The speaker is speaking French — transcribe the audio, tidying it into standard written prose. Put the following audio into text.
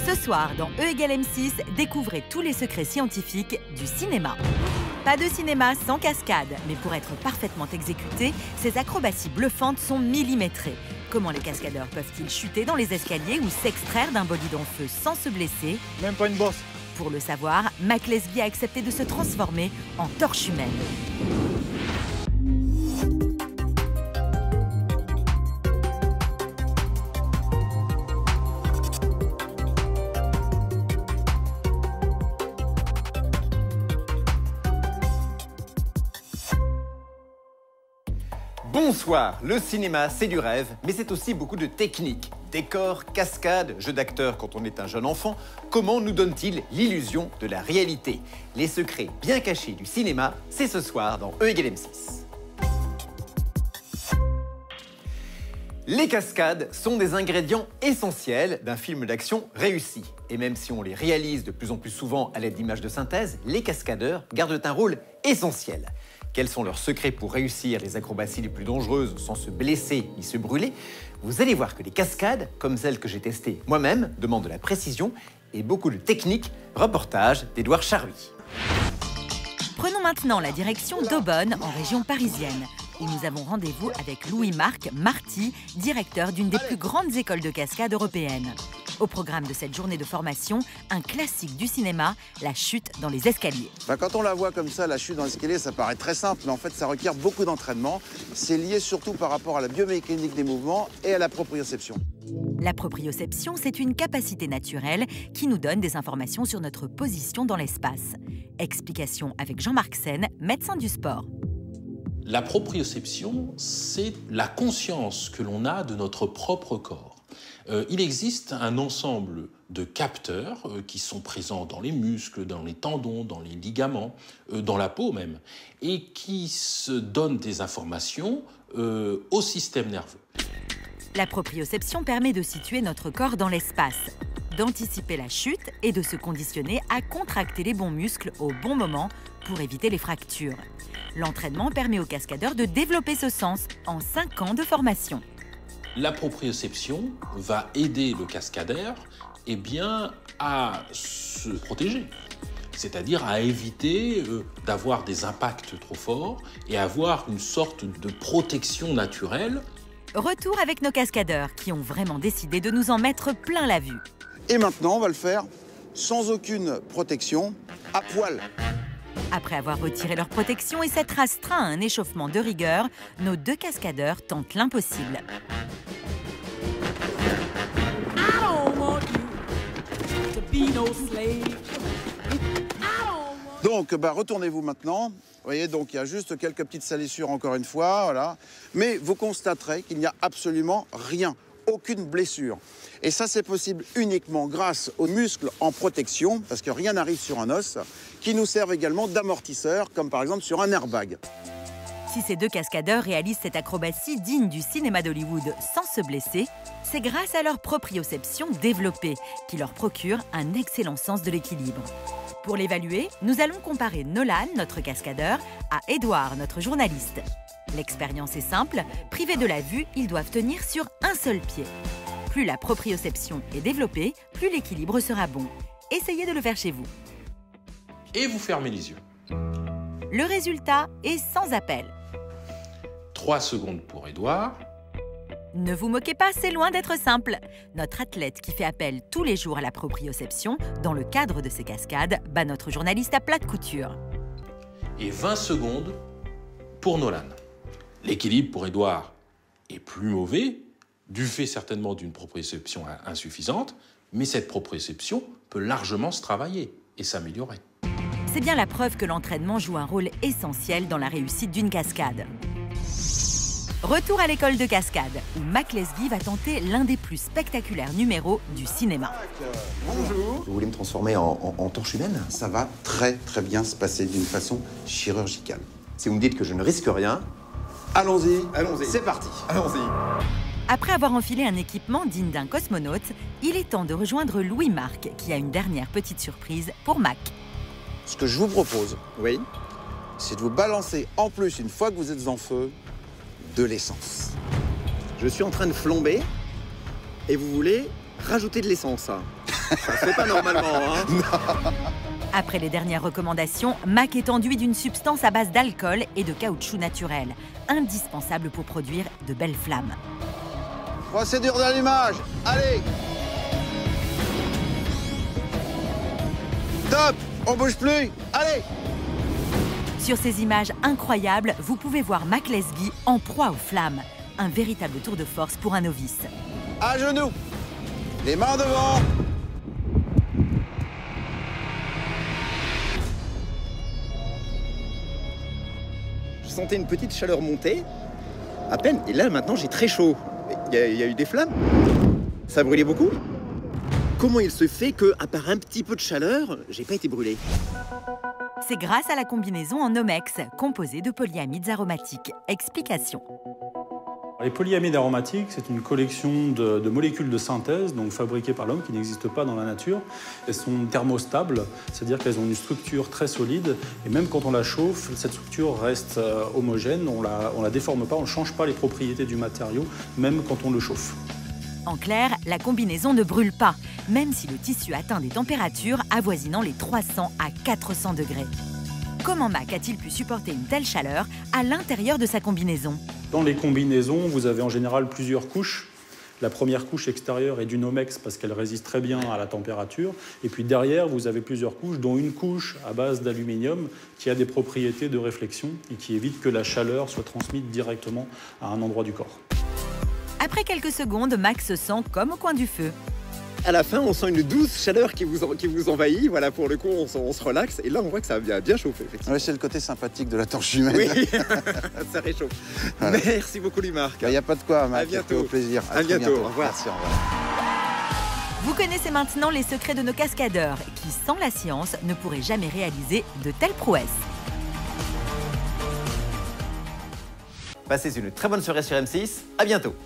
Ce soir, dans E = M6, découvrez tous les secrets scientifiques du cinéma. Pas de cinéma sans cascade, mais pour être parfaitement exécutés, ces acrobaties bluffantes sont millimétrées. Comment les cascadeurs peuvent-ils chuter dans les escaliers ou s'extraire d'un bolide en feu sans se blesser? Même pas une bosse. Pour le savoir, Mac Lesguy a accepté de se transformer en torche humaine. Bonsoir, le cinéma c'est du rêve, mais c'est aussi beaucoup de techniques. Décors, cascades, jeux d'acteurs quand on est un jeune enfant, comment nous donne-t-il l'illusion de la réalité? Les secrets bien cachés du cinéma, c'est ce soir dans E = M6. Les cascades sont des ingrédients essentiels d'un film d'action réussi. Et même si on les réalise de plus en plus souvent à l'aide d'images de synthèse, les cascadeurs gardent un rôle essentiel. Quels sont leurs secrets pour réussir les acrobaties les plus dangereuses sans se blesser ni se brûler? Vous allez voir que les cascades, comme celles que j'ai testées moi-même, demandent de la précision et beaucoup de technique. Reportage d'Édouard Charruy. Prenons maintenant la direction d'Aubonne, en région parisienne, où nous avons rendez-vous avec Louis-Marc Marty, directeur d'une des plus grandes écoles de cascade européennes. Au programme de cette journée de formation, un classique du cinéma, la chute dans les escaliers. Quand on la voit comme ça, la chute dans l'escalier, ça paraît très simple, mais en fait, ça requiert beaucoup d'entraînement. C'est lié surtout par rapport à la biomécanique des mouvements et à la proprioception. La proprioception, c'est une capacité naturelle qui nous donne des informations sur notre position dans l'espace. Explication avec Jean-Marc Sen, médecin du sport. La proprioception, c'est la conscience que l'on a de notre propre corps. Il existe un ensemble de capteurs qui sont présents dans les muscles, dans les tendons, dans les ligaments, dans la peau même, et qui se donnent des informations au système nerveux. La proprioception permet de situer notre corps dans l'espace, d'anticiper la chute et de se conditionner à contracter les bons muscles au bon moment pour éviter les fractures. L'entraînement permet aux cascadeurs de développer ce sens en 5 ans de formation. La proprioception va aider le cascadeur à se protéger, c'est-à-dire à éviter d'avoir des impacts trop forts et avoir une sorte de protection naturelle. Retour avec nos cascadeurs qui ont vraiment décidé de nous en mettre plein la vue. Et maintenant, on va le faire sans aucune protection, à poil. Après avoir retiré leur protection et s'être astreints à un échauffement de rigueur, nos 2 cascadeurs tentent l'impossible. Donc, retournez-vous maintenant. Vous voyez, donc il y a juste quelques petites salissures encore une fois, voilà. Mais vous constaterez qu'il n'y a absolument rien, aucune blessure. Et ça, c'est possible uniquement grâce aux muscles en protection, parce que rien n'arrive sur un os, qui nous servent également d'amortisseurs, comme par exemple sur un airbag. Si ces 2 cascadeurs réalisent cette acrobatie digne du cinéma d'Hollywood sans se blesser, c'est grâce à leur proprioception développée qui leur procure un excellent sens de l'équilibre. Pour l'évaluer, nous allons comparer Nolan, notre cascadeur, à Édouard, notre journaliste. L'expérience est simple, privés de la vue, ils doivent tenir sur un seul pied. Plus la proprioception est développée, plus l'équilibre sera bon. Essayez de le faire chez vous. Et vous fermez les yeux. Le résultat est sans appel. 3 secondes pour Édouard. Ne vous moquez pas, c'est loin d'être simple. Notre athlète qui fait appel tous les jours à la proprioception, dans le cadre de ses cascades, bat notre journaliste à plat de couture. Et 20 secondes pour Nolan. L'équilibre pour Édouard est plus mauvais, du fait certainement d'une proprioception insuffisante, mais cette proprioception peut largement se travailler et s'améliorer. C'est bien la preuve que l'entraînement joue un rôle essentiel dans la réussite d'une cascade. Retour à l'école de cascade, où Mac Lesguy va tenter l'un des plus spectaculaires numéros du cinéma. Bonjour. Vous voulez me transformer en torche humaine? Ça va très bien se passer d'une façon chirurgicale. Si vous me dites que je ne risque rien, Allons-y, c'est parti. Allons-y. Après avoir enfilé un équipement digne d'un cosmonaute, il est temps de rejoindre Louis-Marc, qui a une dernière petite surprise pour Mac. Ce que je vous propose, Oui. c'est de vous balancer en plus, une fois que vous êtes en feu, de l'essence. Je suis en train de flamber et vous voulez rajouter de l'essence. Ça se fait pas normalement, hein. Après les dernières recommandations, Mac est enduit d'une substance à base d'alcool et de caoutchouc naturel, indispensable pour produire de belles flammes. Procédure d'allumage. Allez. Top. On bouge plus. Allez. Sur ces images incroyables, vous pouvez voir Mac Lesguy en proie aux flammes. Un véritable tour de force pour un novice. À genoux. Les mains devant. Je sentais une petite chaleur monter, à peine, et là maintenant j'ai très chaud. Il y a eu des flammes. Ça brûlait beaucoup. Comment il se fait que, à part un petit peu de chaleur, j'ai pas été brûlé? C'est grâce à la combinaison en Nomex, composée de polyamides aromatiques. Explication. Les polyamides aromatiques, c'est une collection de molécules de synthèse, donc fabriquées par l'homme, qui n'existent pas dans la nature. Elles sont thermostables, c'est-à-dire qu'elles ont une structure très solide, et même quand on la chauffe, cette structure reste homogène, on la déforme pas, on ne change pas les propriétés du matériau, même quand on le chauffe. En clair, la combinaison ne brûle pas, même si le tissu atteint des températures avoisinant les 300 à 400 degrés. Comment Mac a-t-il pu supporter une telle chaleur à l'intérieur de sa combinaison? Dans les combinaisons, vous avez en général plusieurs couches. La première couche extérieure est du Nomex parce qu'elle résiste très bien à la température. Et puis derrière, vous avez plusieurs couches, dont une couche à base d'aluminium qui a des propriétés de réflexion et qui évite que la chaleur soit transmise directement à un endroit du corps. Après quelques secondes, Mac se sent comme au coin du feu. À la fin, on sent une douce chaleur qui vous envahit. Voilà, pour le coup, on se relaxe. Et là, on voit que ça a bien chauffé, effectivement. Oui, c'est le côté sympathique de la torche humaine. Oui, ça réchauffe. Voilà. Merci beaucoup, Louis-Marc. Il n'y a pas de quoi, Mac. À bientôt. Au plaisir. À très bientôt. Au revoir. Merci, au revoir. Vous connaissez maintenant les secrets de nos cascadeurs, qui, sans la science, ne pourraient jamais réaliser de telles prouesses. Passez une très bonne soirée sur M6. À bientôt.